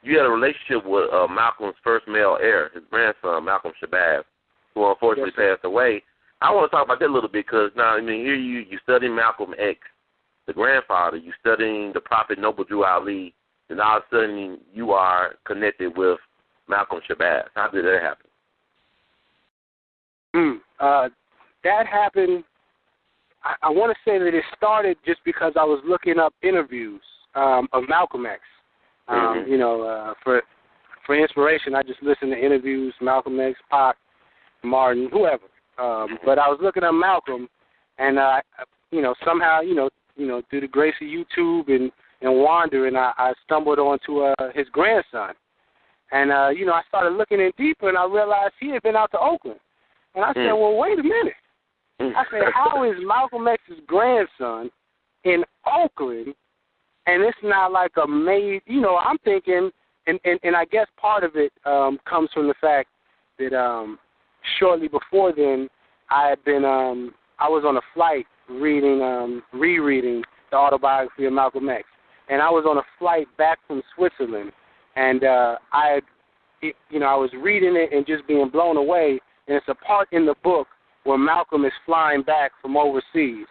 you had a relationship with Malcolm's first male heir, his grandson, Malcolm Shabazz, who unfortunately passed away. I want to talk about that a little bit because now, I mean, here you studying Malcolm X, the grandfather, you studying the Prophet Noble Drew Ali, and all of a sudden you are connected with Malcolm Shabazz. How did that happen? That happened, I want to say that it started just because I was looking up interviews of Malcolm X. You know, for inspiration, I just listened to interviews, Malcolm X, Pac, Martin, whoever. But I was looking at Malcolm, and you know, somehow, you know, through the grace of YouTube and wandering, I stumbled onto his grandson, and you know, I started looking in deeper, and I realized he had been out to Oakland, and I said, well, wait a minute. I said, how is Malcolm X's grandson in Oakland, and it's not like a maid? You know, I'm thinking, and I guess part of it comes from the fact that shortly before then, I was on a flight rereading the autobiography of Malcolm X, and I was on a flight back from Switzerland, and I was reading it and just being blown away. And it's a part in the book where Malcolm is flying back from overseas,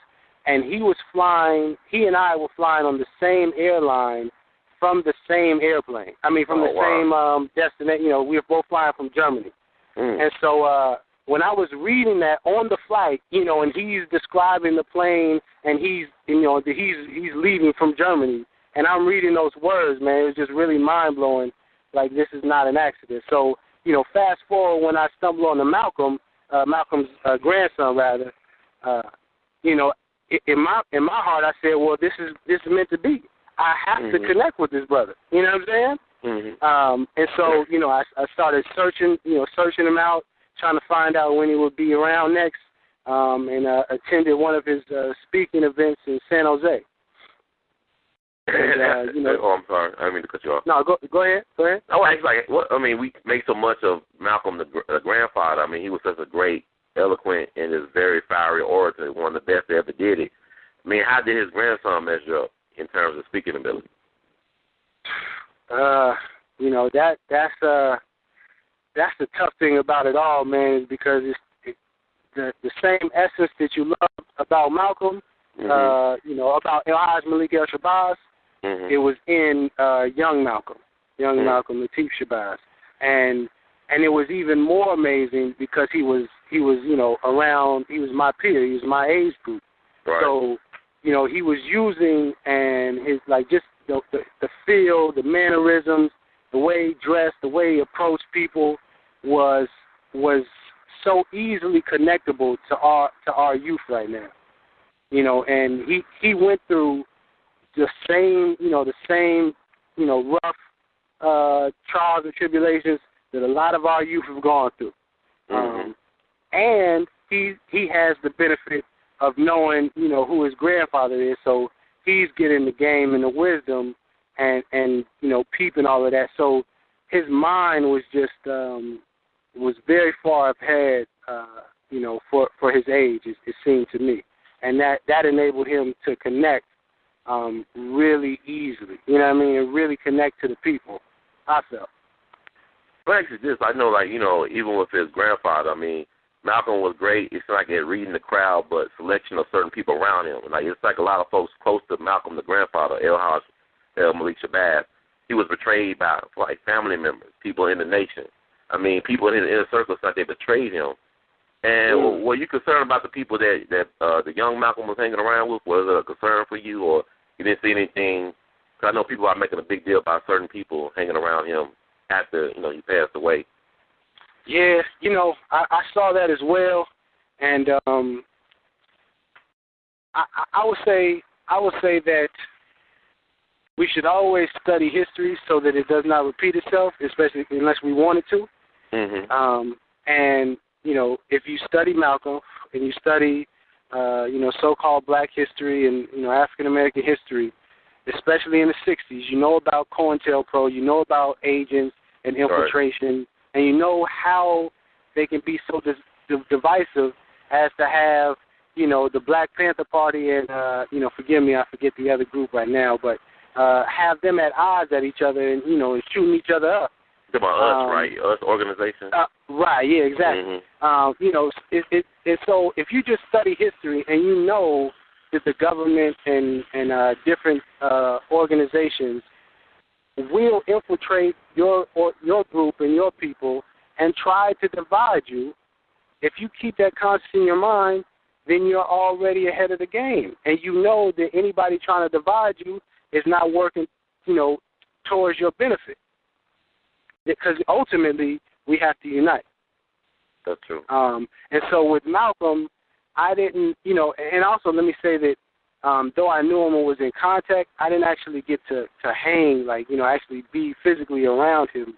and he and I were flying on the same airline from the same airplane. I mean, from the same destination. You know, we were both flying from Germany. And so when I was reading that on the flight, you know, and he's describing the plane, and he's leaving from Germany, and I'm reading those words, man, it was just really mind-blowing, like this is not an accident. So, you know, fast forward when I stumbled on Malcolm's grandson, rather, you know, in my heart I said, well, this is meant to be. I have to connect with this brother. You know what I'm saying? And so, you know, I started searching him out, trying to find out when he would be around next, and attended one of his speaking events in San Jose. And, you know, oh, I'm sorry. I didn't mean to cut you off. No, go ahead. Oh, we make so much of Malcolm, the grandfather. I mean, he was such a great, eloquent, and is very fiery orator, one of the best that ever did it. I mean, how did his grandson measure up in terms of speaking ability? You know, that's the tough thing about it all, man, is because it's the same essence that you love about Malcolm, you know, about El Shabazz, it was in young Malcolm, Clif Soulo, and it was even more amazing because he was you know, around, he was my peer, he was my age group, so you know, he was using and his like just the feel, the mannerisms, the way he dressed, the way he approached people was so easily connectable to our youth right now. You know, and he went through the same rough trials and tribulations that a lot of our youth have gone through. And he has the benefit of knowing, you know, who his grandfather is, so he's getting the game and the wisdom and you know, peeping all of that. So his mind was just was very far ahead, you know, for his age, it seemed to me. And that enabled him to connect really easily, you know what I mean, and really connect to the people, I felt. Well, actually, this, I know, like, you know, even with his grandfather, I mean, Malcolm was great. It's like at reading the crowd, but selection of certain people around him. Like, it's like a lot of folks close to Malcolm, the grandfather, A.L.L, Shabazz, he was betrayed by, like, family members, people in the nation. I mean, people in the inner circle said they betrayed him. And were you concerned about the people that the young Malcolm was hanging around with? Was it a concern for you, or you didn't see anything? Because I know people are making a big deal about certain people hanging around him after, you know, he passed away. Yeah, you know, I saw that as well, and I would say that we should always study history so that it does not repeat itself, especially unless we want it to. And you know, if you study Malcolm and you study, you know, so-called Black history and, you know, African American history, especially in the '60s, you know about COINTELPRO, you know about agents and infiltration. And you know how they can be so divisive as to have, you know, the Black Panther Party and, you know, forgive me, I forget the other group right now, but have them at odds at each other and, and shooting each other up. It's about us, right? Us organization. Right, yeah, exactly. So if you just study history and you know that the government and different organizations will infiltrate your group and your people and try to divide you, if you keep that concept in your mind, then you're already ahead of the game. And you know that anybody trying to divide you is not working, towards your benefit. Because ultimately, we have to unite. That's true. And so with Malcolm, I didn't, and also let me say that though I knew him and was in contact, I didn't actually get to hang, actually be physically around him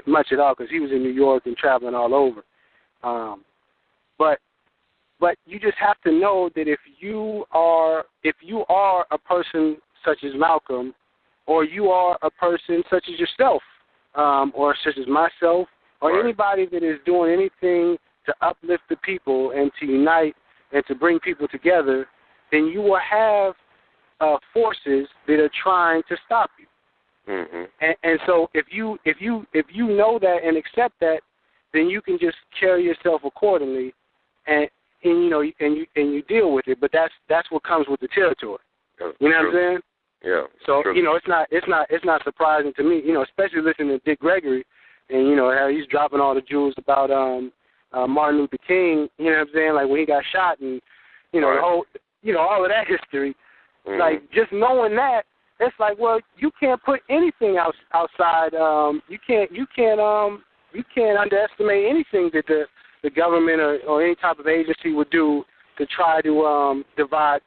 much at all, because he was in New York and traveling all over. But you just have to know that if you are a person such as Malcolm, or you are a person such as yourself, or such as myself, or anybody that is doing anything to uplift the people and to unite and to bring people together, then you will have forces that are trying to stop you. And so if you know that and accept that, then you can just carry yourself accordingly, and you deal with it. But that's what comes with the territory. You know what I'm saying? Yeah. So it's not surprising to me, especially listening to Dick Gregory, and how he's dropping all the jewels about Martin Luther King. You know what I'm saying? Like when he got shot, and the whole, all of that history. Like just knowing that, it's like, well, you can't put anything outside. You can't underestimate anything that the government or any type of agency would do to try to divide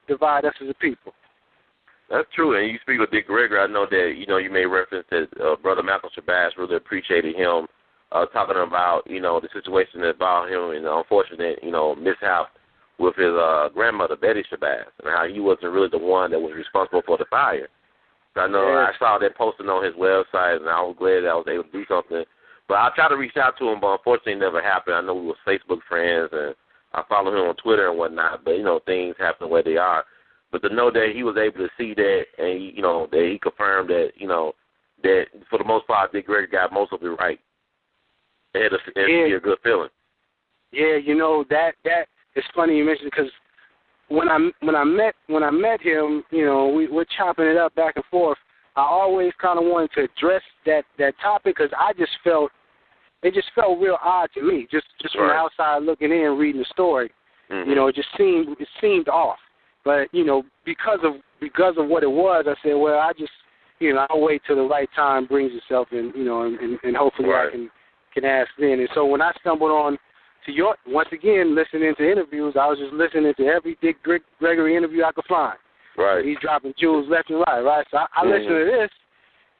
us as a people. That's true, and you speak with Dick Gregory. I know that you made reference that Brother Malcolm Shabazz really appreciated him talking about the situation about him and the unfortunate mishap with his grandmother Betty Shabazz, and how he wasn't really the one that was responsible for the fire. So I know I saw that posted on his website, and I was glad that I was able to do something. But I tried to reach out to him, but unfortunately it never happened. I know we were Facebook friends, and I follow him on Twitter and whatnot, but things happen the way they are. But to know that he was able to see that, and that he confirmed that, that for the most part, Dick Gregory got most of it right. It had to be a good feeling. Yeah, that it's funny you mentioned, because when I met him, we're chopping it up back and forth. I always kind of wanted to address that topic, because it just felt real odd to me, just from the outside looking in, reading the story. It seemed off. But because of what it was, I said, well, I just I'll wait till the right time brings itself, and and hopefully I can ask then. And so when I stumbled on to once again listening to interviews, I was just listening to every Dick Gregory interview I could find. Right. He's dropping jewels left and right. Right. So I listened to this,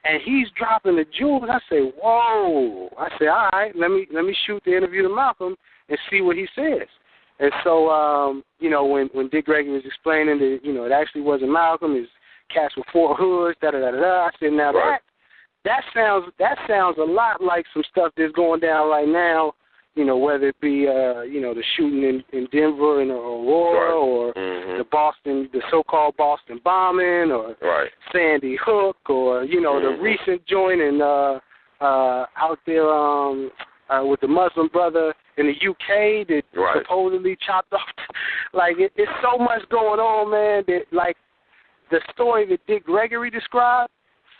and he's dropping the jewels. I say, whoa. I say, all right, let me shoot the interview to Malcolm and see what he says. And so, when Dick Gregory was explaining that, it actually wasn't Malcolm, his cats with 4 hoods, da-da-da-da-da, I said, now that sounds a lot like some stuff that's going down right now, whether it be, the shooting in Denver and Aurora, or the so-called Boston bombing, or Sandy Hook, or, the recent joint out there with the Muslim brother in the UK that supposedly chopped off. Like, it's so much going on, man, that, like, the story that Dick Gregory described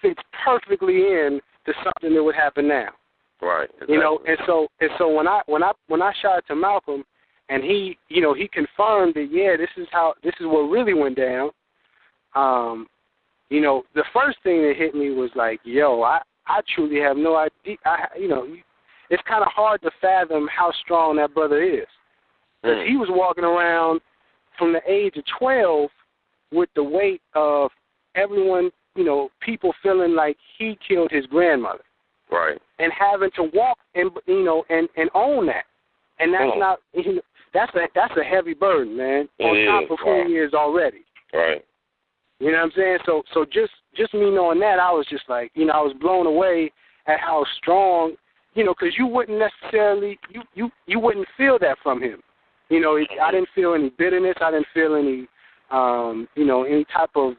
fits perfectly in to something that would happen now. Right. Exactly. And so when I shot it to Malcolm, and he confirmed that, this is what really went down. The first thing that hit me was like, I truly have no idea. It's kind of hard to fathom how strong that brother is. Because he was walking around from the age of 12 with the weight of everyone, people feeling like he killed his grandmother. Right. And having to walk and own that. And that's not, that's a heavy burden, man, on top of who he is already. Right. You know what I'm saying? So just me knowing that, I was just like, I was blown away at how strong, because you wouldn't necessarily, you wouldn't feel that from him. I didn't feel any bitterness. I didn't feel any, any type of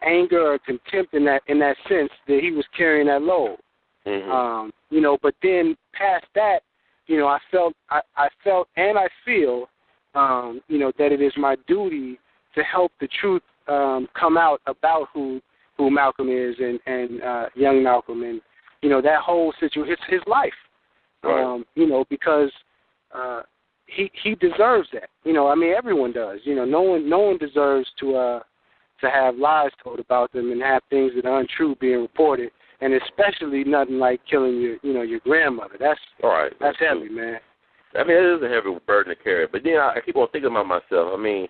anger or contempt in that sense that he was carrying that load. You know, but then past that, you know, I felt and I feel, you know, that it is my duty to help the truth come out about who Malcolm is and young Malcolm, and you know, that whole situation, his life. Right. You know, because he deserves that. You know, I mean, everyone does. You know, no one deserves to have lies told about them and have things that are untrue being reported, and especially nothing like killing your grandmother. That's heavy, man. I mean, it is a heavy burden to carry. But then I keep on thinking about myself. I mean,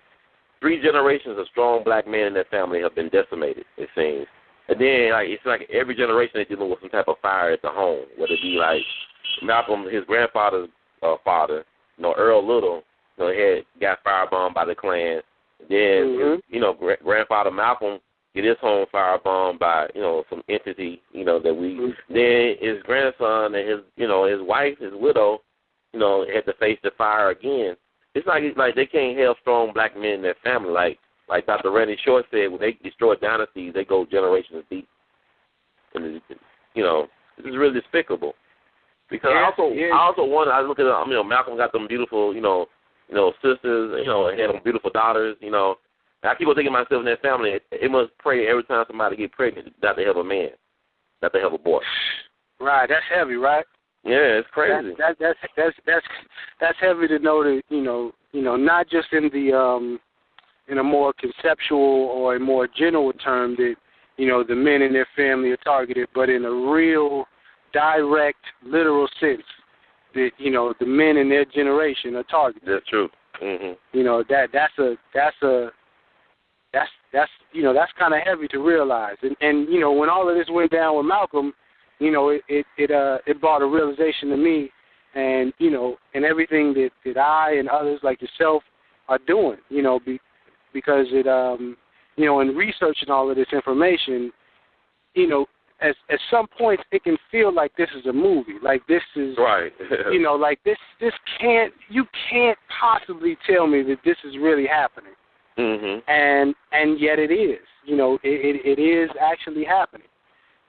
3 generations of strong black men in that family have been decimated, it seems. And then it's like every generation they're dealing with some type of fire at the home, whether it be like Malcolm, his grandfather's father, you know, Earl Little, you know, he got firebombed by the Klan. Then, you know, grandfather Malcolm get his home firebombed by, you know, some entity, you know, that we. Then his grandson and his wife, his widow, you know, had to face the fire again. It's like they can't have strong black men in their family. Like Dr. Randy Short said, when they destroy dynasties, they go generations deep. And you know, this is really despicable. Because I also wonder. I look at Malcolm got them beautiful, you know, sisters, you know, and had them beautiful daughters, you know. And I keep on thinking to myself in that family, it must pray every time somebody get pregnant that they have a man, that they have a boy. Right, that's heavy, right? Yeah, it's crazy. That's heavy to know that you know not just in the in a more conceptual or a more general term that you know the men in their family are targeted, but in a real direct, literal sense that you know the men in their generation are targeted. That's true. You know that's kind of heavy to realize. And you know when all of this went down with Malcolm, you know it brought a realization to me, and you know and everything that I and others like yourself are doing. You know because it you know in researching all of this information, you know. At some points, it can feel like this is a movie. Like this is, right. You know, like you can't possibly tell me that this is really happening. And yet it is. You know, it is actually happening.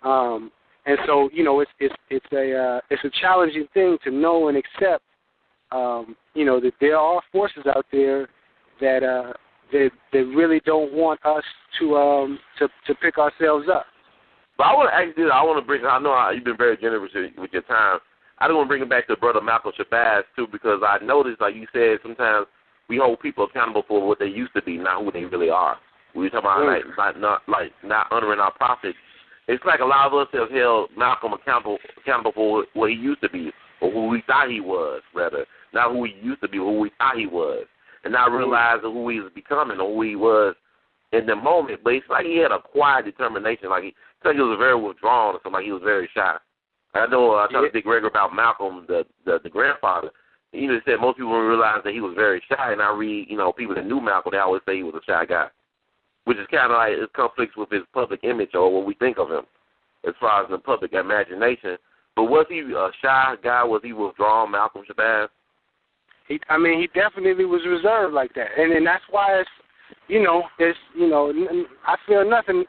And so, you know, it's a challenging thing to know and accept. You know, that there are forces out there that really don't want us to pick ourselves up. But I want to ask you this. I know you've been very generous with your time. I just want to bring it back to Brother Malcolm Shabazz, too, because I noticed, like you said, sometimes we hold people accountable for what they used to be, not who they really are. We talk about not honoring our prophets. It's like a lot of us have held Malcolm accountable for what he used to be, or who we thought he was, rather. Not who he used to be, who we thought he was. And not realizing who he was becoming or who he was in the moment. But it's like he had a quiet determination. Like he was very withdrawn or something. Like he was very shy. I know I talked to Big Regger about Malcolm, the grandfather. He just said most people don't realize that he was very shy. And I read, you know, people that knew Malcolm, they always say he was a shy guy, which is kind of like it conflicts with his public image or what we think of him as far as the public imagination. But was he a shy guy? Was he withdrawn, Malcolm Shabazz? He definitely was reserved like that, and that's why I feel nothing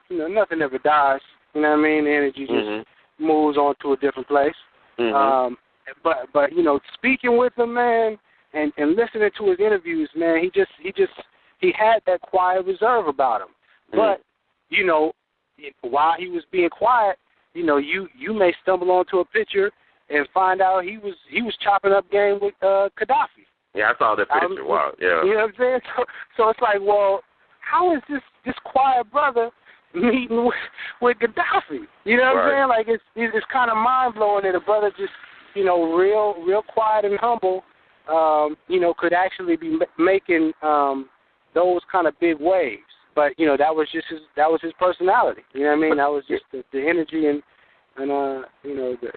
ever dies. You know what I mean? The energy just moves on to a different place. But you know, speaking with him, man, and listening to his interviews, man, he had that quiet reserve about him. But you know, while he was being quiet, you know, you may stumble onto a picture and find out he was chopping up game with Gaddafi. Yeah, I saw that picture. Wow, yeah. You know what I'm saying? So it's like, well, how is this quiet brother meeting with Gaddafi? You know what I'm saying? Like it's kind of mind blowing that a brother just, you know, real quiet and humble, you know, could actually be making those kind of big waves. But you know, that was his personality. You know what I mean? That was just the energy and you know the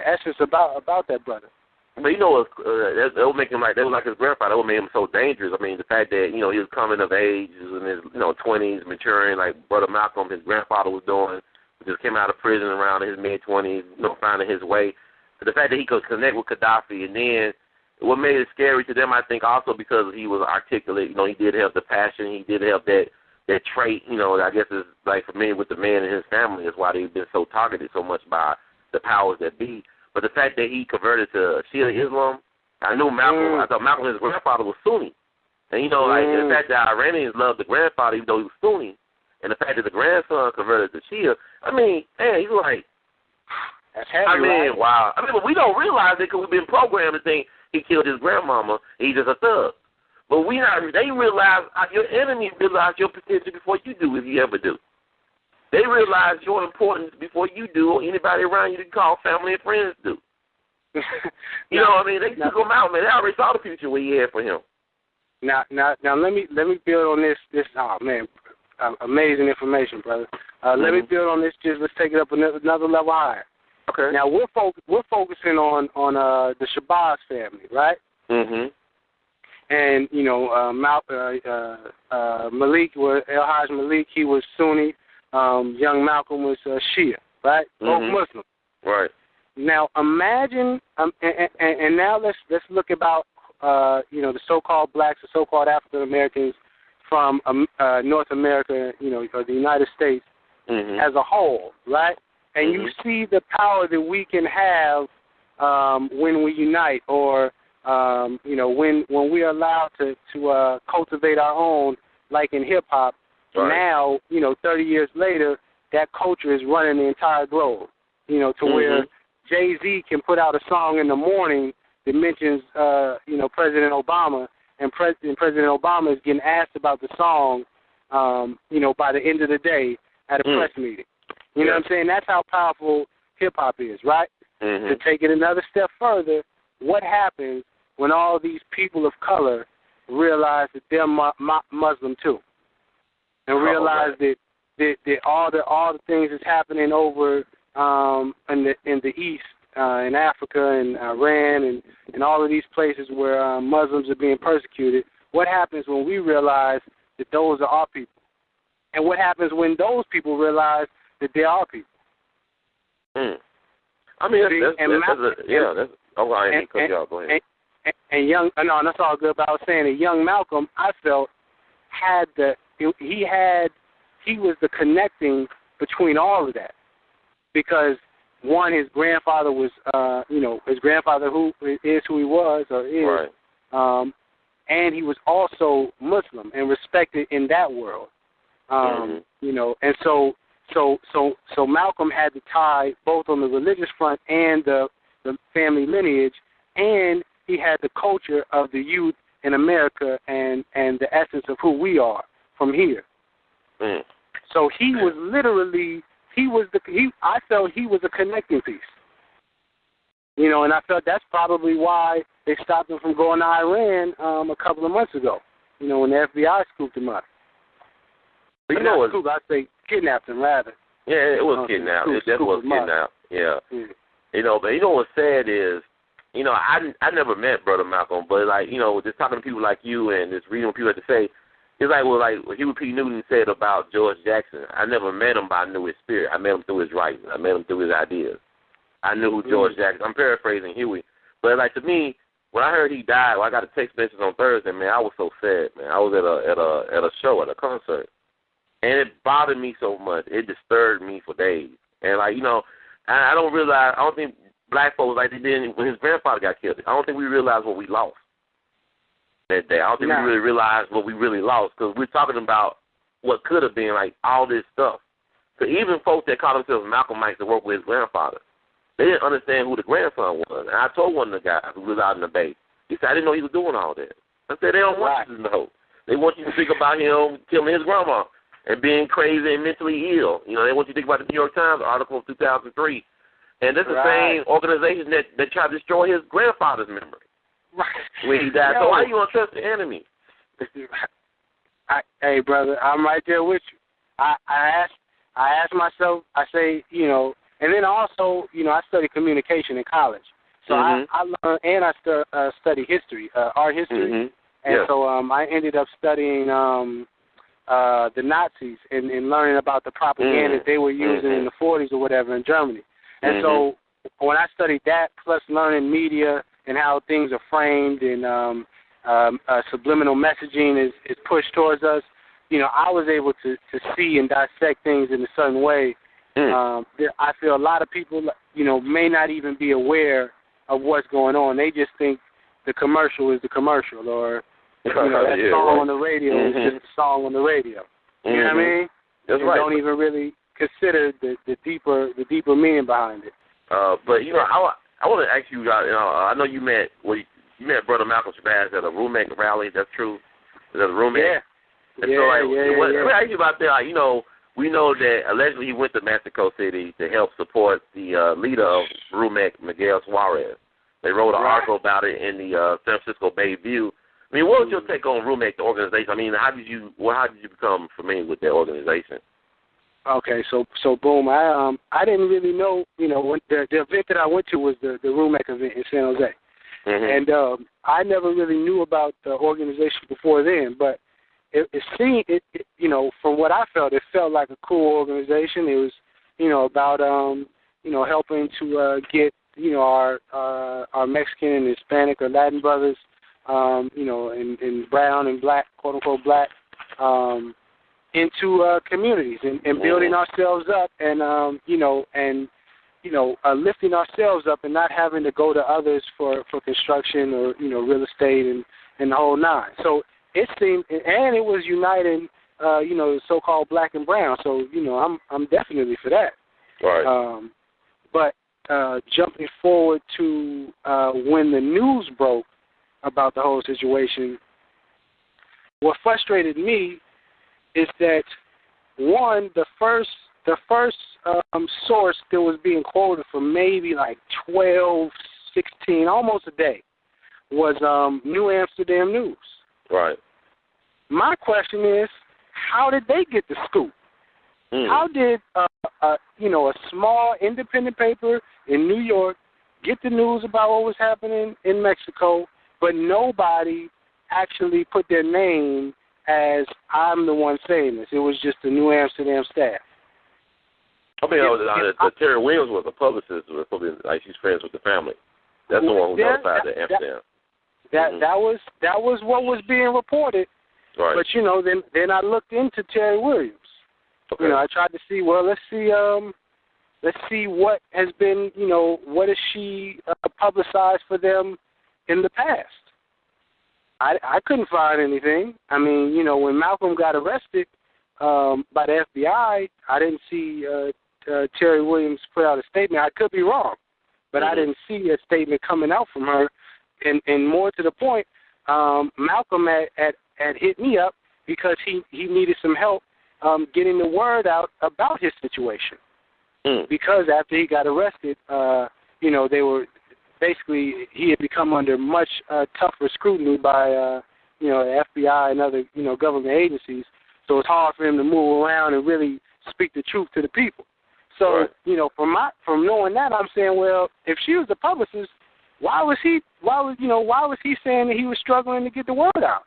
essence about that brother. But you know, that would make him like his grandfather. That would make him so dangerous. I mean, the fact that, you know, he was coming of age, he was in his 20s, maturing, like Brother Malcolm, his grandfather was doing. He just came out of prison around his mid-20s, you know, finding his way. But the fact that he could connect with Gaddafi, and then what made it scary to them, I think, also because he was articulate. You know, he did have the passion. He did have that that trait, I guess is like familiar with the man and his family is why they've been so targeted so much by the powers that be. But the fact that he converted to Shia Islam, I knew Malcolm. I thought Malcolm, his grandfather, was Sunni. And, the fact that Iranians loved the grandfather even though he was Sunni, and the fact that the grandson converted to Shia, he's like, that's heavy, right? Wow. But we don't realize it because we've been programmed to think he killed his grandmama and he's just a thug. But they realize, your enemy realize your potential before you do, if you ever do. They realize your importance before you do, or anybody around you to call family and friends do. You know what I mean? They took him out, man. They already saw the future what he had for him. Now, let me build on this. Oh man, amazing information, brother. Let me build on this. Just let's take it up another level higher. Okay. Now we're focusing on the Shabazz family, right? Mhm. And Malik was El-Hajj Malik. He was Sunni. Young Malcolm was Shia, right? Both Muslim. Right. Now imagine, and now let's look about the so-called blacks, the so-called African Americans from North America, or the United States as a whole, right? And you see the power that we can have when we unite, or when we are allowed to cultivate our own, like in hip hop. Right. Now, 30 years later, that culture is running the entire globe. To where Jay-Z can put out a song in the morning that mentions, President Obama, and President Obama is getting asked about the song, by the end of the day at a press meeting. You know what I'm saying? That's how powerful hip-hop is, right? To take it another step further, what happens when all these people of color realize that they're Muslim too, and realize that all the things that's happening over in the East, in Africa and Iran and all of these places where Muslims are being persecuted? What happens when we realize that those are our people? And what happens when those people realize that they are people? I mean, that's go ahead. And that's all good. But I was saying that young Malcolm, I felt, he was the connecting between all of that, because one, his grandfather was, his grandfather who is who he was or is, right. And he was also Muslim and respected in that world, and so Malcolm had to tie both on the religious front and the family lineage, and he had the culture of the youth in America and the essence of who we are from here. So he was literally, I felt he was a connecting piece. And I felt that's probably why they stopped him from going to Iran a couple of months ago, when the FBI scooped him up. But I'd say kidnapped him, rather. Yeah, it was kidnapped. It definitely was kidnapped. Yeah. But what's sad is, I never met Brother Malcolm, but just talking to people like you and just reading what people had to say, it's like Huey P. Newton said about George Jackson. I never met him, but I knew his spirit. I met him through his writing. I met him through his ideas. I knew who George Jackson. I'm paraphrasing Huey, but to me, when I heard he died, I got a text message on Thursday. Man, I was so sad. Man, I was at a show, at a concert, and it bothered me so much. It disturbed me for days. And I don't think black folks like they did when his grandfather got killed. I don't think we realized what we lost that day. I don't think we really realized what we really lost, because we're talking about what could have been, all this stuff. So even folks that call themselves Malcolmites that work with his grandfather, they didn't understand who the grandson was. And I told one of the guys who was out in the Bay, he said, I didn't know he was doing all that. I said, they don't want you to know. They want you to think about him killing his grandma and being crazy and mentally ill. They want you to think about the New York Times article of 2003. And this is the same organization that tried to destroy his grandfather's memory when he died. So why are you going to trust the enemy? Hey, brother, I'm right there with you. I ask myself, I say, and then also, I studied communication in college. So I learned, and I studied history, art history. And so I ended up studying the Nazis and learning about the propaganda they were using in the 40s or whatever in Germany. And so when I studied that, plus learning media and how things are framed and subliminal messaging is pushed towards us, I was able to see and dissect things in a certain way. I feel a lot of people, may not even be aware of what's going on. They just think the commercial is the commercial, or that song on the radio is just a song on the radio. You know what I mean? That's they right. Don't even really consider the deeper meaning behind it. But I want to ask you. I know you met Brother Malcolm Shabazz at a roommate rally. That's true. Is that a roommate? Yeah. Let me ask you about that. We know that allegedly he went to Mexico City to help support the leader of roommate, Miguel Suarez. They wrote an article about it in the San Francisco Bay View. I mean, what was your take on roommate, the organization? I mean, how did you become familiar with that organization? Okay, so boom. I didn't really know. When the event that I went to was the roommate event in San Jose, and I never really knew about the organization before then. But it seemed, from what I felt, it felt like a cool organization. It was, about helping to get our Mexican and Hispanic or Latin brothers, and brown and black, quote unquote black, into communities and building ourselves up and lifting ourselves up and not having to go to others for construction or real estate and the whole nine. So it seemed, and it was uniting the so-called black and brown. So I'm definitely for that. Right. But jumping forward to when the news broke about the whole situation, what frustrated me is that, one, the first source that was being quoted for maybe like 12, 16, almost a day, was New Amsterdam News. Right. My question is, how did they get the scoop? How did a small independent paper in New York get the news about what was happening in Mexico, but nobody actually put their name as I'm the one saying this? It was just the New Amsterdam staff. I mean, Terry Williams was a publicist. Like she's friends with the family. That's the one who notified the Amsterdam. That was what was being reported. Right. But then I looked into Terry Williams. Okay. I tried to see. Well, let's see what has been. What has she publicized for them in the past? I couldn't find anything. I mean, when Malcolm got arrested by the FBI, I didn't see Terry Williams put out a statement. I could be wrong, but I didn't see a statement coming out from her. And more to the point, Malcolm had hit me up because he needed some help getting the word out about his situation. Because after he got arrested, they were basically, he had become under much tougher scrutiny by the FBI and other government agencies. So it's hard for him to move around and really speak the truth to the people. So from knowing that, I'm saying, well, if she was the publicist, why was he saying that he was struggling to get the word out?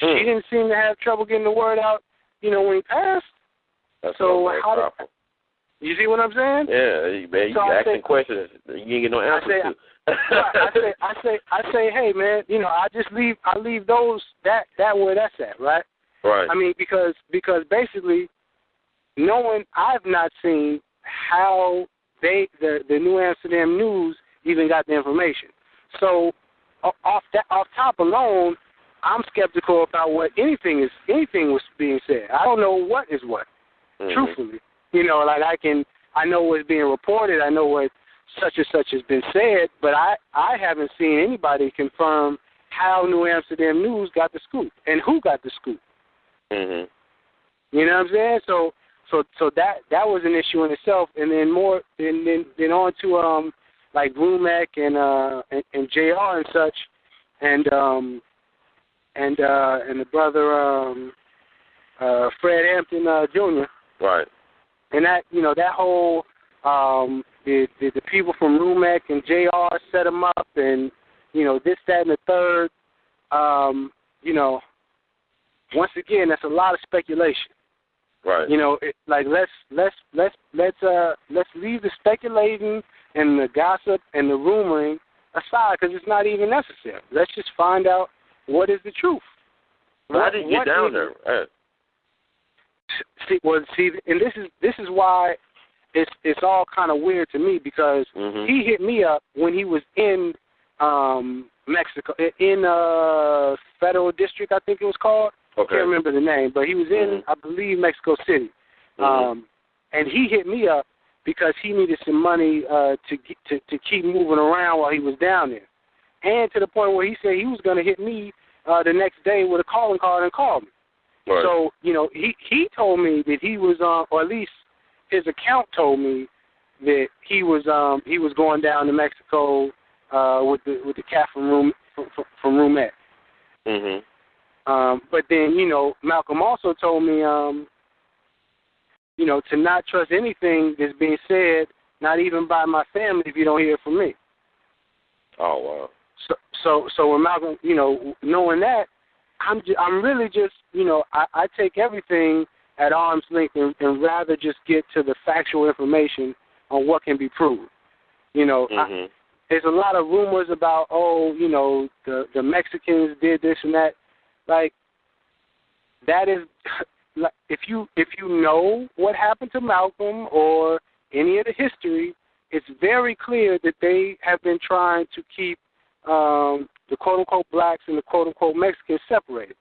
She didn't seem to have trouble getting the word out, when he passed. That's so you see what I'm saying? Yeah, man, you asking questions you ain't get no answers to. I say, hey man, I leave those that where that's at, right? Right. I mean, because basically, I've not seen how the New Amsterdam News even got the information. So off top alone, I'm skeptical about what anything was being said. I don't know what is what. Truthfully, I know what's being reported. I know what such and such has been said, but I haven't seen anybody confirm how New Amsterdam News got the scoop and who got the scoop. You know what I'm saying? So that was an issue in itself, and then then on to like Rumac and JR and such, and the brother Fred Hampton Jr. Right. And that that whole the people from Rumac and JR set them up, and this, that, and the third. Once again, that's a lot of speculation. Right. Let's leave the speculating and the gossip and the rumoring aside, because it's not even necessary. Let's just find out what is the truth. How did you get down there? See, and this is why it's all kind of weird to me, because he hit me up when he was in Mexico, in Federal District, I think it was called. Okay. I can't remember the name, but he was in, I believe, Mexico City. And he hit me up because he needed some money to keep moving around while he was down there. And to the point where he said he was going to hit me the next day with a calling card and call me. Right. So, he told me that he was or at least his account told me that he was going down to Mexico with the cat from Roomette. But then, Malcolm also told me, to not trust anything that's being said, not even by my family, if you don't hear it from me. Oh, wow. So when Malcolm, knowing that, I'm really just, I take everything at arm's length and rather just get to the factual information on what can be proved. There's a lot of rumors about, the Mexicans did this and that. Like, that is, like, if you know what happened to Malcolm or any of the history, it's very clear that they have been trying to keep the quote-unquote blacks and the quote-unquote Mexicans separated.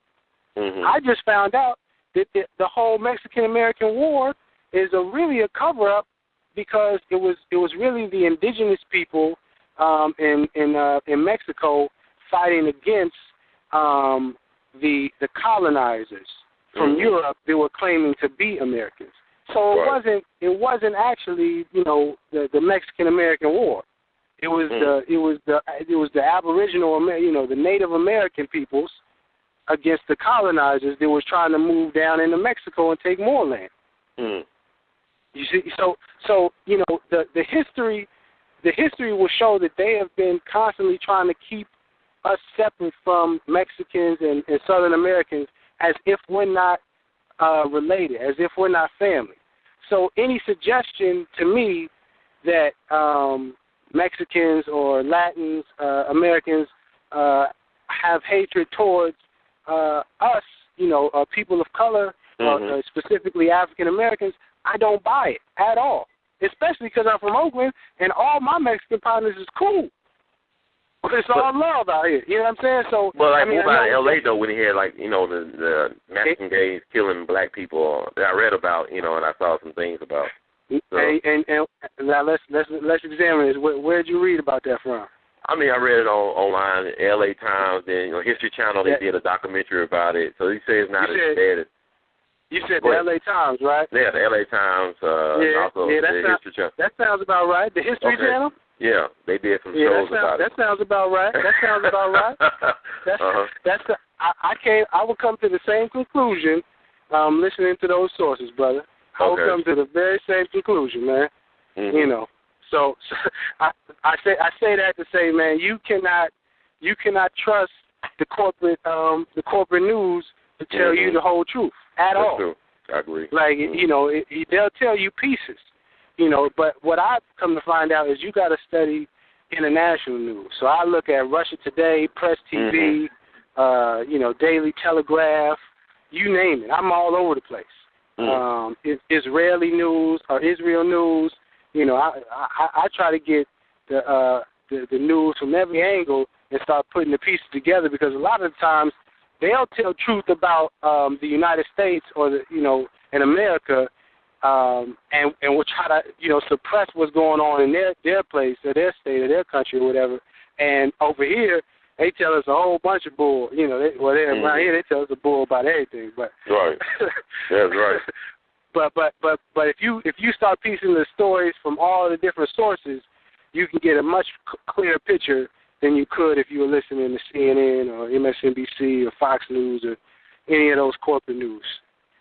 I just found out that the whole Mexican-American War is really a cover-up, because it was really the indigenous people in Mexico fighting against the colonizers from Europe that were claiming to be Americans. So it wasn't actually the Mexican-American War. It was the Aboriginal, the Native American peoples against the colonizers that was trying to move down into Mexico and take more land. You see, so the history will show that they have been constantly trying to keep us separate from Mexicans and Southern Americans, as if we're not related, as if we're not family. So any suggestion to me that Mexicans or Latins, Americans have hatred towards us, people of color, specifically African Americans, I don't buy it at all. Especially because I'm from Oakland and all my Mexican partners is cool. It's all love out here. You know what I'm saying? So, what about in L.A. though, when he had the Mexican gays killing black people that I read about, and I saw some things about. So. And now let's examine this. Where'd you read about that from? I read it online, L.A. Times, then History Channel. They did a documentary about it. So he says it's not as bad as. You said the L.A. Times, right? Yeah, the L.A. Times. Also the History Channel. That sounds about right. The History Channel. Yeah, they did some shows about it. That sounds about right. I would come to the same conclusion listening to those sources, brother. I would come to the very same conclusion, man. So I say that to say, man, you cannot trust the corporate news to tell you the whole truth at all. That's true. I agree. Like they'll tell you pieces. But what I've come to find out is you got to study international news. So I look at Russia Today, Press TV, Daily Telegraph, you name it. I'm all over the place. Israeli news or Israel news. I try to get the news from every angle and start putting the pieces together, because a lot of the times they'll tell truth about the United States or in America. And we'll try to, suppress what's going on in their place or their state or their country or whatever. And over here, they tell us a whole bunch of bull. Around here, they tell us a bull about everything. But right, that's right. But if you start piecing the stories from all the different sources, you can get a much clearer picture than you could if you were listening to CNN or MSNBC or Fox News or any of those corporate news.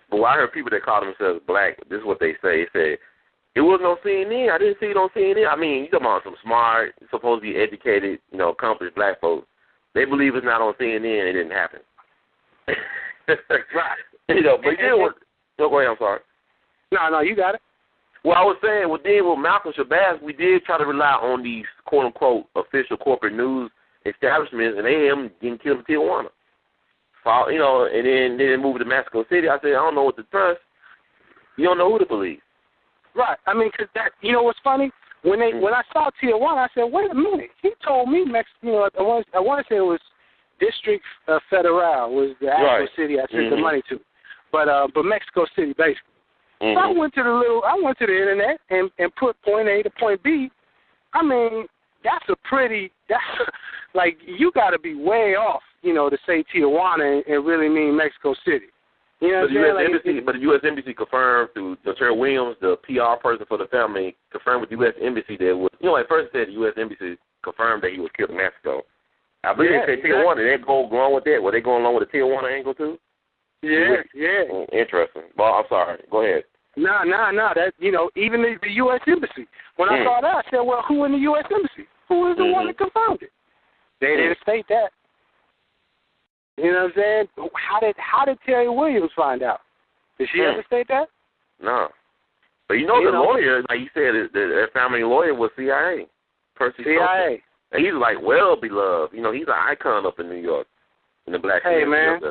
But I heard people that call themselves black, this is what they say. They say, it wasn't on CNN. I didn't see it on CNN. You talking about some smart, supposed to be educated, accomplished black folks. They believe it's not on CNN. It didn't happen. Right. But go ahead, I'm sorry. No, you got it. Well, I was saying, with Malcolm Shabazz, we did try to rely on these quote-unquote official corporate news establishments, and they getting killed in Tijuana. And then they moved to Mexico City. I said, I don't know what to trust. You don't know who to believe. Right. I mean, because that, you know what's funny? When I saw Tijuana, I said, wait a minute. He told me I want to say it was District Federal was the actual city I sent the money to, but Mexico City basically. So I went to the internet and put point A to point B. I mean, that's like you got to be way off, to say Tijuana and really mean Mexico City. You know what I'm saying? But the U.S. Embassy confirmed through Terry Williams, the PR person for the family, confirmed with the U.S. Embassy that at first said the U.S. Embassy confirmed that he was killed in Mexico. I believe they said Tijuana. They go along with that. Were they going along with the Tijuana angle too? Yeah. Interesting. Well, I'm sorry. Go ahead. No. That even the U.S. Embassy. When I saw that, I said, well, who in the U.S. Embassy? Who is the one that confirmed it? They didn't state that. You know what I'm saying? How did Terry Williams find out? Did she ever state that? No. But the lawyer, like you said, their family lawyer was CIA. Percy CIA. And he's like well beloved. He's an icon up in New York in the black community. Hey, man.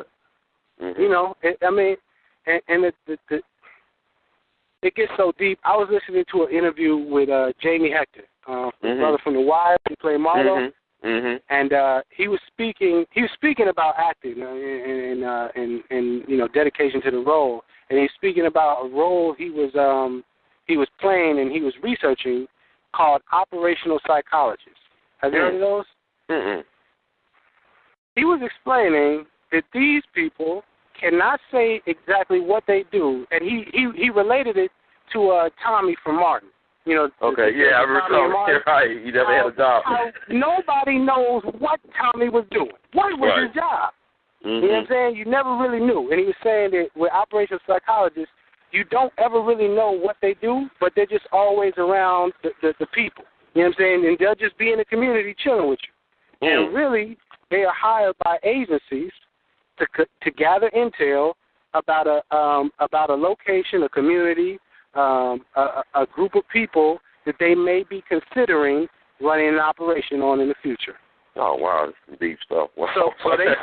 It gets so deep. I was listening to an interview with Jamie Hector, brother from The Wire. He played Marlo. And he was speaking about acting and dedication to the role. And he's speaking about a role he was playing and he was researching called operational psychologist. Have you heard of those? He was explaining that these people cannot say exactly what they do, and he related it to Tommy from Martin. I recall. Right, he never had a job. Nobody knows what Tommy was doing. What was his job? You know what I'm saying? You never really knew. And he was saying that with operational psychologists, you don't ever really know what they do, but they're just always around the people. You know what I'm saying? And they'll just be in the community chilling with you. And really, they are hired by agencies to gather intel about a location, a community, a group of people that they may be considering running an operation on in the future. Oh wow, that's deep stuff. Wow. So they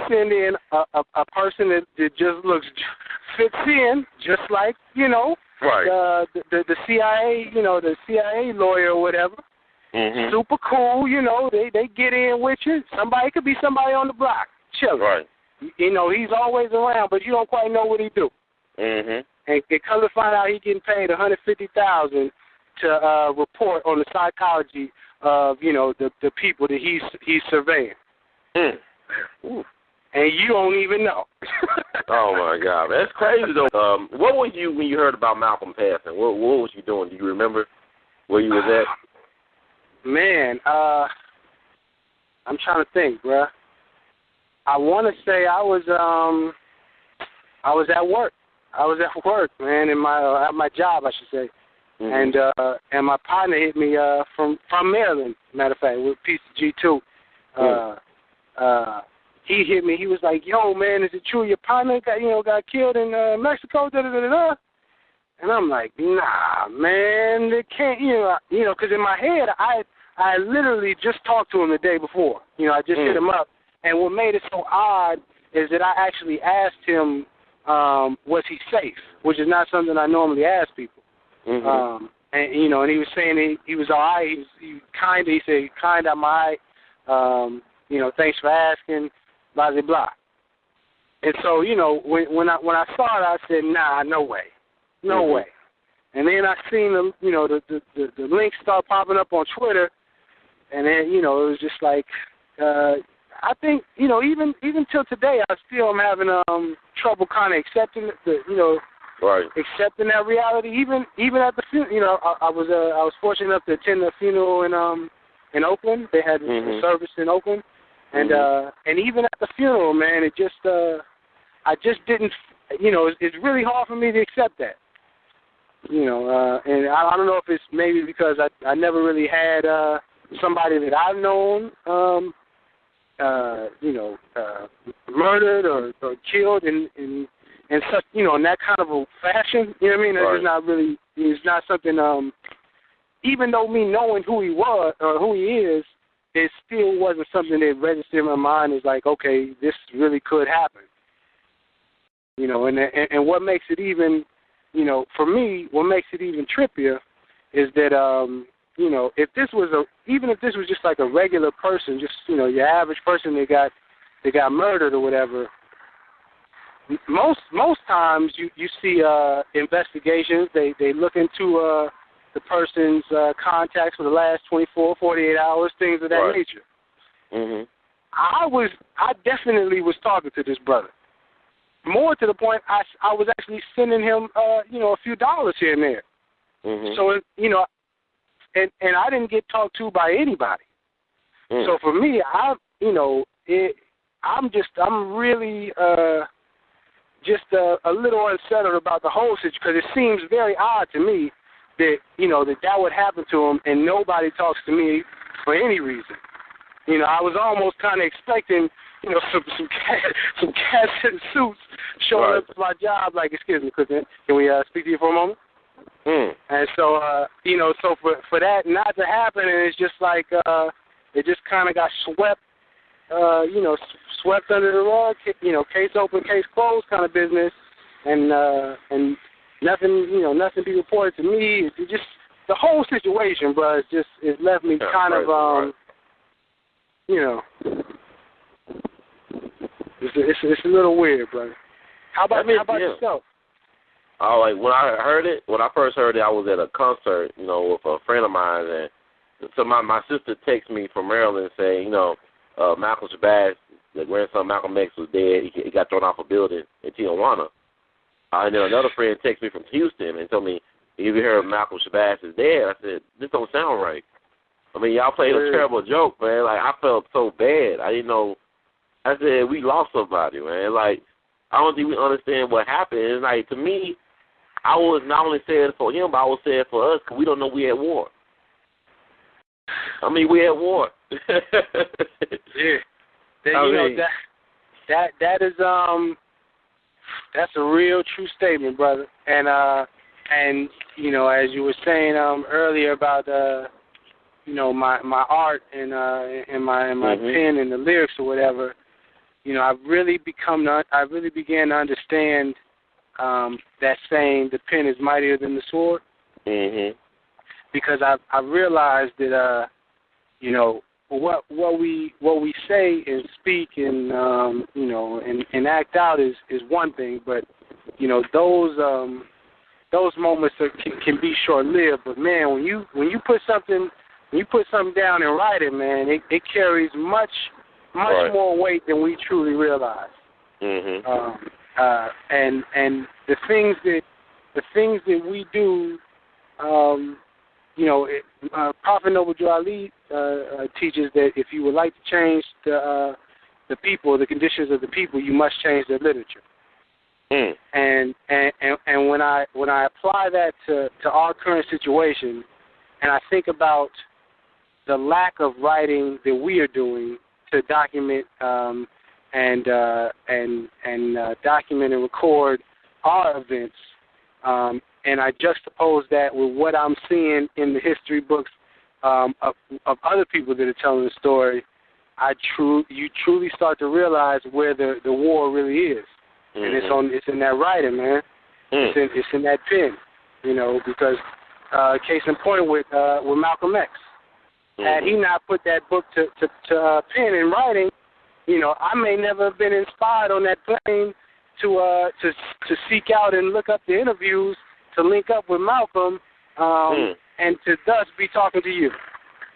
send in a person that just fits in, just like the CIA, the CIA lawyer or whatever. Super cool, they get in with you. It could be somebody on the block, chilling. Right. He's always around, but you don't quite know what he do. And it comes to find out he getting paid $150,000 to report on the psychology of the people that he's surveying. And you don't even know. Oh my God, that's crazy though. What were you when you heard about Malcolm passing? What was you doing? Do you remember where you was at? Man, I'm trying to think, bruh. I want to say I was at work. I was at work, man, at my job, I should say. And my partner hit me from Maryland, matter of fact, with PCG2. He hit me. He was like, "Yo, man, is it true your partner got killed in Mexico?" And I'm like, "Nah, man, they can't." Because in my head, I literally just talked to him the day before. I just hit him up. And what made it so odd is that I actually asked him, was he safe, which is not something I normally ask people. And he was saying he was all right. He said, kind, I'm all right. Thanks for asking, blah, blah, blah. And so, when I saw it, I said, nah, no way. No way. And then I seen the links start popping up on Twitter, and then, it was just like, I think, even till today, I still am having trouble kind of accepting accepting that reality. Even at the funeral, I was fortunate enough to attend the funeral in Oakland. They had a service in Oakland, and even at the funeral, man, it just I just didn't, it's really hard for me to accept that. And I don't know if it's maybe because I never really had somebody that I've known. Murdered or killed in such, in that kind of a fashion. You know what I mean? Right. It's not really, it's not something, even though me knowing who he was or who he is, it still wasn't something that registered in my mind as like, okay, this really could happen. And what makes it even you know, for me, what makes it even trippier is that, you know, if this was even if this was just like a regular person, just, you know, your average person that got murdered or whatever, most times you see investigations. They look into the person's contacts for the last 24, 48 hours, things of that nature. Mm-hmm. I definitely was talking to this brother. More to the point, I was actually sending him, you know, a few dollars here and there. Mm-hmm. So, you know, and I didn't get talked to by anybody. So for me, I'm really just a little unsettled about the whole situation, because it seems very odd to me that, you know, that would happen to him and nobody talks to me for any reason. You know, I was almost kind of expecting, you know, some cats in suits showing up to my job, like, excuse me, can we speak to you for a moment? And so, you know, so for that not to happen, and it's just like it just kind of got swept, you know, swept under the rug, you know, case open, case closed kind of business, and nothing, you know, nothing be reported to me. It just the whole situation, bro, it left me kind of you know, it's a little weird, brother. How about yourself? Oh, like when I first heard it, I was at a concert, you know, with a friend of mine, and so my sister texted me from Maryland saying, you know, Malcolm Shabazz, the grandson Malcolm X, was dead. He got thrown off a building in Tijuana. And then another friend texted me from Houston and told me, "Have you heard Malcolm Shabazz is dead?" I said, "This don't sound right." I mean, y'all played a terrible joke, man. Like, I felt so bad. I didn't know. I said, we lost somebody, man. Like, I don't think we understand what happened. And, like, to me, I was not only saying it for him, but I was saying it for us, because we don't know we at war. I mean, we at war. Yeah. That is that's a real true statement, brother. And you know, as you were saying earlier about you know, my art and my pen and the lyrics or whatever, you know, I really began to understand that saying, the pen is mightier than the sword. Mm-hmm. Because I realized that you know, what we say and speak and you know, and act out is one thing, but you know, those moments can be short lived. But man, when you put something down and write it, man, it carries much more weight than we truly realize. Mm-hmm. And the things that we do, you know, Prophet Noble Joe Ali teaches that if you would like to change the people, the conditions of the people, you must change their literature. And when I apply that to our current situation, and I think about the lack of writing that we are doing to document and document and record our events, and I juxtapose that with what I'm seeing in the history books of other people that are telling the story, you truly start to realize where the war really is. And it's in that writing, man. It's in that pen, you know, because case in point with Malcolm X. Had he not put that book to pen and writing, you know, I may never have been inspired on that plane to seek out and look up the interviews, to link up with Malcolm, and to thus be talking to you.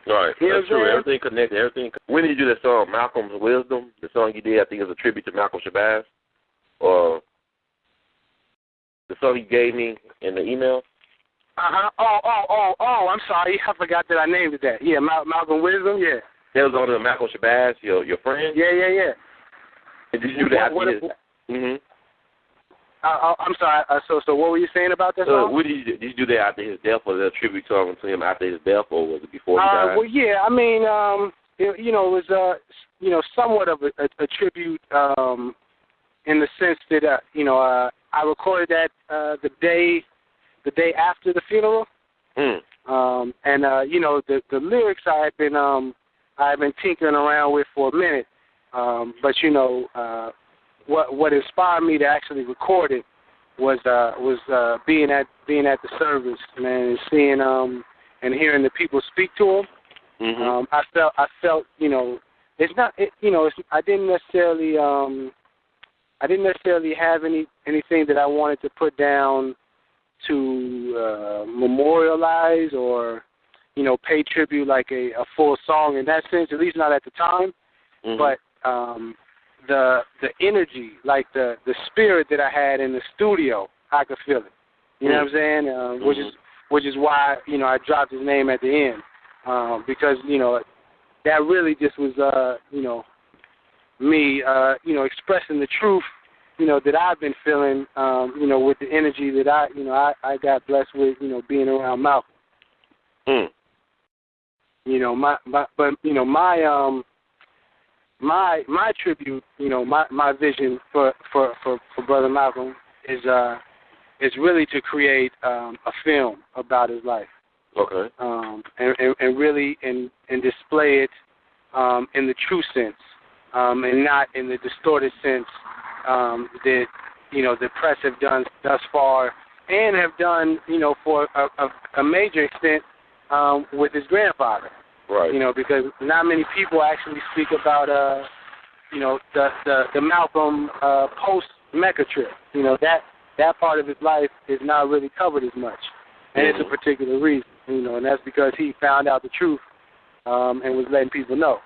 Right, you that's true. Everything connected. Everything. When did you do that song, Malcolm's Wisdom? The song you did, I think, is a tribute to Malcolm Shabazz. Or the song he gave me in the email. Oh, I'm sorry. I forgot that I named it that. Yeah, Malcolm Wisdom, yeah. That was on the Malcolm Shabazz, your friend? Yeah. And did you do that? I'm sorry. So what were you saying about that song? What did you do that after his death, or the tribute song to him after his death, or was it before he died? Well, yeah. I mean, you know, it was you know, somewhat of a tribute in the sense that you know, I recorded that the day after the funeral, and you know, the lyrics I had been tinkering around with for a minute, but you know, what inspired me to actually record it was being at the service, man, and seeing and hearing the people speak to him. Mm-hmm. I felt, you know, it's not, you know, I didn't necessarily have anything that I wanted to put down to memorialize or, you know, pay tribute like a full song in that sense, at least not at the time. Mm-hmm. But the energy, like the spirit that I had in the studio, I could feel it. You know what I'm saying? Which is why, you know, I dropped his name at the end. Because, you know, that really just was, you know, me, you know, expressing the truth, you know, that I've been feeling, you know, with the energy that I got blessed with, you know, being around Malcolm. Mm. You know, my tribute, you know, my vision for Brother Malcolm is really to create a film about his life. Okay. And really and display it in the true sense, and not in the distorted sense that, you know, the press have done thus far and have done, you know, for a major extent with his grandfather. Right. You know, because not many people actually speak about, you know, the Malcolm post Mecca trip. You know, that part of his life is not really covered as much, and it's a particular reason. You know, and that's because he found out the truth and was letting people know.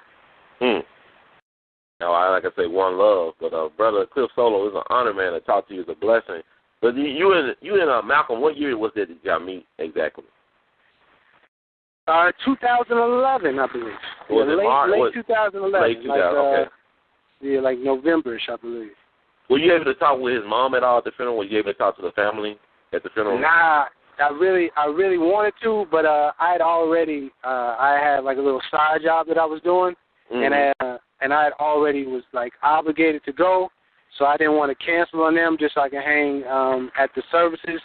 Now, like I say, one love, but Brother Clif Soulo, it's an honor, man, to talk to you. It's a blessing. But you and Malcolm, what year was it that y'all meet exactly? 2011, I believe. Was it late 2011. Late 2000, okay. Yeah, like November-ish, I believe. Were you able to talk with his mom at all at the funeral? Were you able to talk to the family at the funeral? Nah, I really wanted to, but I had already, I had like a little side job that I was doing, and I had already was like obligated to go, so I didn't want to cancel on them just so I could hang at the services.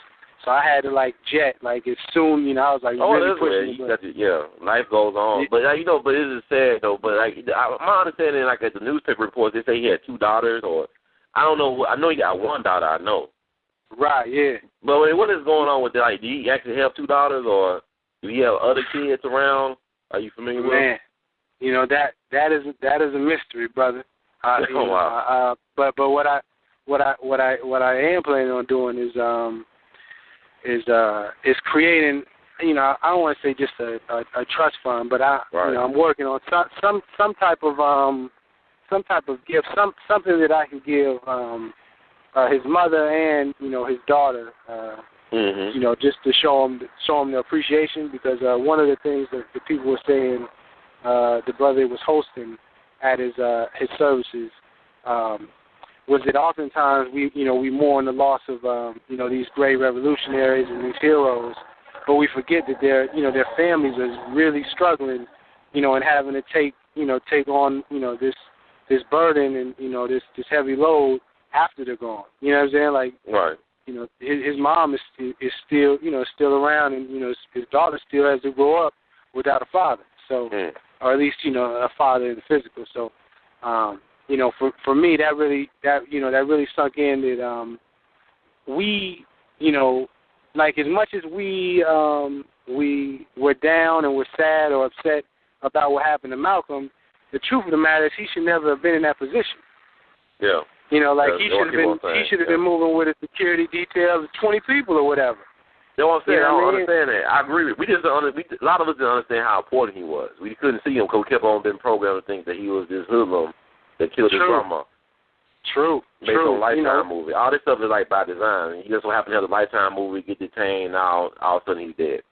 So I had to like jet like as soon, you know, I was like really pushing. Yeah, life goes on, but you know, but it is sad though. But like my understanding, like at the newspaper reports, they say he had 2 daughters, or I don't know. I know he got 1 daughter. I know. Right. Yeah. But what is going on with that? Like, do you actually have 2 daughters, or do you have other kids around? Are you familiar with? Man, you know that is a mystery, brother. Wow. But what I am planning on doing is creating, you know, I don't want to say just a trust fund, but you know, I'm working on some type of gift, something that I can give his mother and, you know, his daughter, you know, just to show them the appreciation, because one of the things that the people were saying, the brother was hosting at his services, was that oftentimes we mourn the loss of you know, these great revolutionaries and these heroes, but we forget that their families are really struggling, you know, and having to take on, you know, this burden and, you know, this heavy load after they're gone. You know what I'm saying? Like, right. You know, his mom is still, you know, still around, and, you know, his daughter still has to grow up without a father. So, or at least, you know, a father in the physical. So, you know, for me, that really sunk in that we, you know, like as much as we were down and were sad or upset about what happened to Malcolm, the truth of the matter is he should never have been in that position. Yeah. You know, like he should have been moving with a security detail of 20 people or whatever. You know what I'm saying? You know I don't understand that. I agree with you. A lot of us didn't understand how important he was. We couldn't see him because we kept on being programmed to think that he was this hoodlum that killed his grandma. True. Based on a Lifetime movie. All this stuff is like by design. He just so happened to have a Lifetime movie, get detained, now all of a sudden he's dead.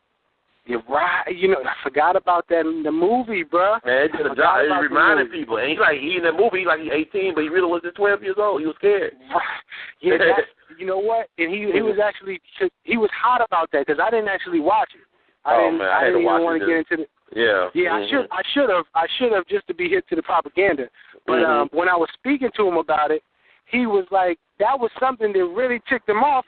You're right. You know, I forgot about that in the movie, bro. Man, it did a job. It reminded people. And he in that movie, he's 18, but he really was just 12 years old. He was scared. Yeah, you know what? And he was actually, he was hot about that because I didn't actually watch it. I didn't even want to get into the. Yeah. Yeah, I should have just to be hip to the propaganda. But when I was speaking to him about it, he was like, that was something that really ticked him off